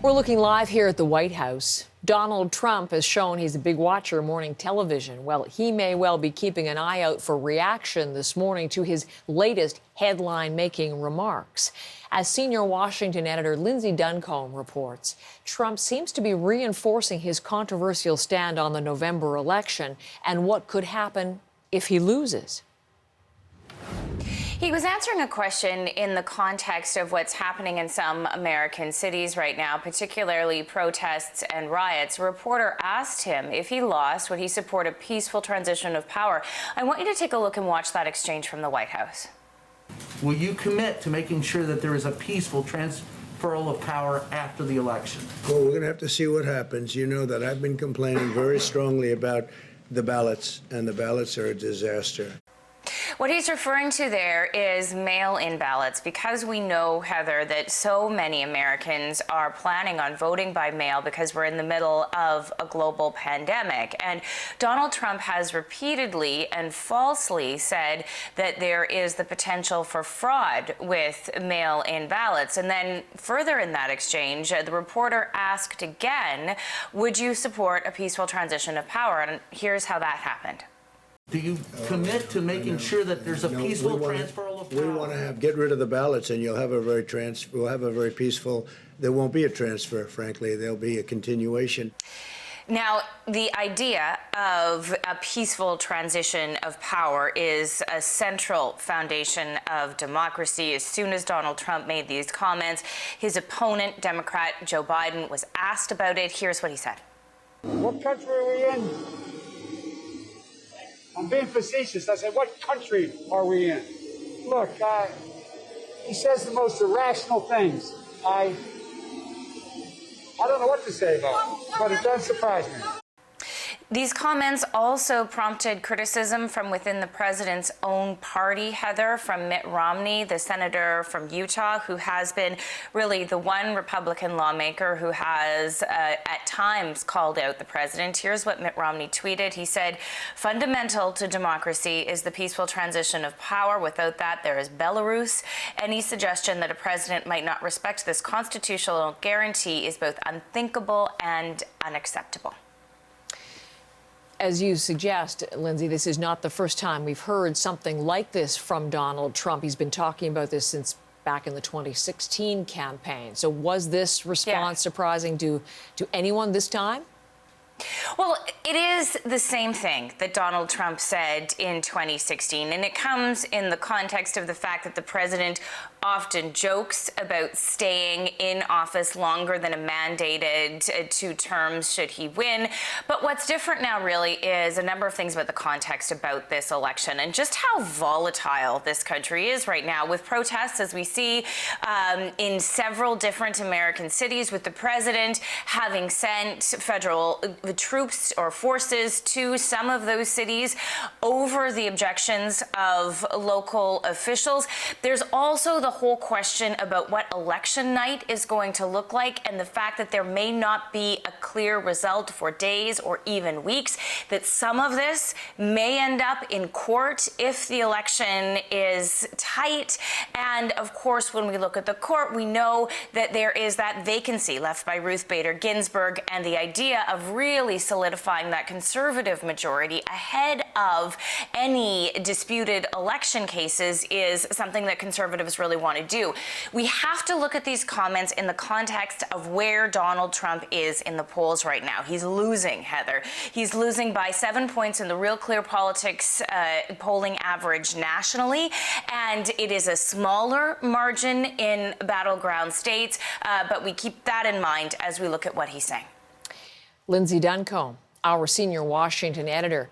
We're looking live here at the White House. Donald Trump has shown he's a big watcher of morning television. Well, he may well be keeping an eye out for reaction this morning to his latest headline-making remarks. As senior Washington editor Lindsay Duncombe reports, Trump seems to be reinforcing his controversial stand on the November election and what could happen if he loses. He was answering a question in the context of what's happening in some American cities right now, particularly protests and riots. A reporter asked him if he lost, would he support a peaceful transition of power? I want you to take a look and watch that exchange from the White House. Will you commit to making sure that there is a peaceful transferal of power after the election? Well, we're going to have to see what happens. You know that I've been complaining very strongly about the ballots, and the ballots are a disaster. What he's referring to there is mail-in ballots, because we know, Heather, that so many Americans are planning on voting by mail because we're in the middle of a global pandemic. And Donald Trump has repeatedly and falsely said that there is the potential for fraud with mail-in ballots. And then further in that exchange, the reporter asked again, would you support a peaceful transition of power? And here's how that happened. Do you commit to making sure that there's a peaceful transferal of power? We want to get rid of the ballots, and we'll have a very peaceful. There won't be a transfer, frankly. There'll be a continuation. Now, the idea of a peaceful transition of power is a central foundation of democracy. As soon as Donald Trump made these comments, his opponent, Democrat Joe Biden, was asked about it. Here's what he said. What country are we in? I'm being facetious. I said, what country are we in? Look, he says the most irrational things. I don't know what to say about it, but it does surprise me. These comments also prompted criticism from within the president's own party, Heather, from Mitt Romney, the senator from Utah, who has been really the one Republican lawmaker who has at times called out the president. Here's what Mitt Romney tweeted. He said, fundamental to democracy is the peaceful transition of power. Without that, there is Belarus. Any suggestion that a president might not respect this constitutional guarantee is both unthinkable and unacceptable. As you suggest, Lindsay, this is not the first time we've heard something like this from Donald Trump. He's been talking about this since back in the 2016 campaign. So was this response surprising to anyone this time? Well, it is the same thing that Donald Trump said in 2016, and it comes in the context of the fact that the president often jokes about staying in office longer than a mandated 2 terms should he win. But what's different now really is a number of things about the context about this election and just how volatile this country is right now, with protests, as we see in several different American cities, with the president having sent federal troops or forces to some of those cities over the objections of local officials. There's also the whole question about what election night is going to look like, and the fact that there may not be a clear result for days or even weeks, that some of this may end up in court if the election is tight. And of course, when we look at the court, we know that there is that vacancy left by Ruth Bader Ginsburg, and the idea of really solidifying that conservative majority ahead of any disputed election cases is something that conservatives really want to do. We have to look at these comments in the context of where Donald Trump is in the polls right now. He's losing, Heather. He's losing by 7 points in the Real Clear Politics polling average nationally, and it is a smaller margin in battleground states, but we keep that in mind as we look at what he's saying. Lindsay Duncombe, our senior Washington editor.